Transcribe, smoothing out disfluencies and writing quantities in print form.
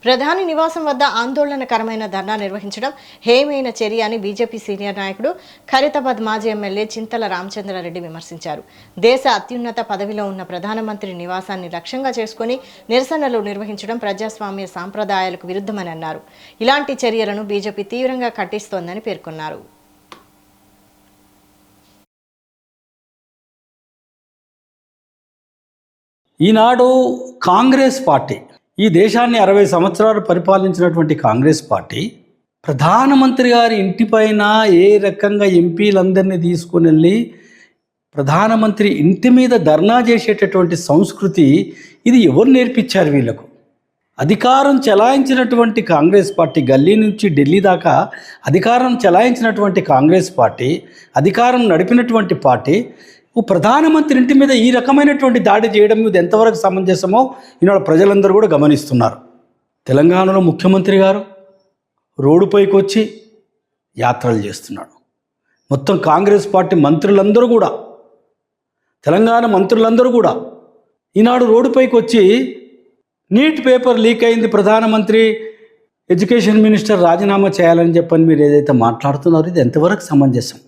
ప్రధాని నివాసం వద్ద ఆందోళనకరమైన ధర్నా నిర్వహించడం హేయమైన చర్య అని బీజేపీ సీనియర్ నాయకుడు ఖైరతాబాద్ మాజీ ఎమ్మెల్యే చింతల రామచంద్రారెడ్డి విమర్శించారు. దేశ అత్యున్నత పదవిలో ఉన్న ప్రధానమంత్రి నివాసాన్ని లక్ష్యంగా చేసుకుని నిరసనలు నిర్వహించడం ప్రజాస్వామ్య సాంప్రదాయాలకు విరుద్ధమని అన్నారు. ఇలాంటి చర్యలను బీజేపీ తీవ్రంగా ఖండిస్తోందని పేర్కొన్నారు. ఈనాడు కాంగ్రెస్ పార్టీ, ఈ దేశాన్ని 60 సంవత్సరాలు పరిపాలించినటువంటి కాంగ్రెస్ పార్టీ ప్రధానమంత్రి గారి ఇంటిపైన ఏ రకంగా ఎంపీలందరినీ తీసుకుని వెళ్ళి ప్రధానమంత్రి ఇంటి మీద ధర్నా చేసేటటువంటి సంస్కృతి ఇది ఎవరు నేర్పించారు వీళ్ళకు? అధికారం చెలాయించినటువంటి కాంగ్రెస్ పార్టీ, గల్లీ నుంచి ఢిల్లీ దాకా అధికారం చెలాయించినటువంటి కాంగ్రెస్ పార్టీ, అధికారం నడిపినటువంటి పార్టీ ప్రధానమంత్రి ఇంటి మీద ఈ రకమైనటువంటి దాడి చేయడం ఇది ఎంతవరకు సమంజసమో ఈనాడు ప్రజలందరూ కూడా గమనిస్తున్నారు. తెలంగాణలో ముఖ్యమంత్రి గారు రోడ్డుపైకి వచ్చి యాత్రలు చేస్తున్నాడు. మొత్తం కాంగ్రెస్ పార్టీ మంత్రులందరూ కూడా, తెలంగాణ మంత్రులందరూ కూడా ఈనాడు రోడ్డుపైకి వచ్చి నీట్ పేపర్ లీక్ అయింది, ప్రధానమంత్రి ఎడ్యుకేషన్ మినిస్టర్ రాజీనామా చేయాలని చెప్పని మీరు ఏదైతే మాట్లాడుతున్నారో ఇది ఎంతవరకు సమంజసం?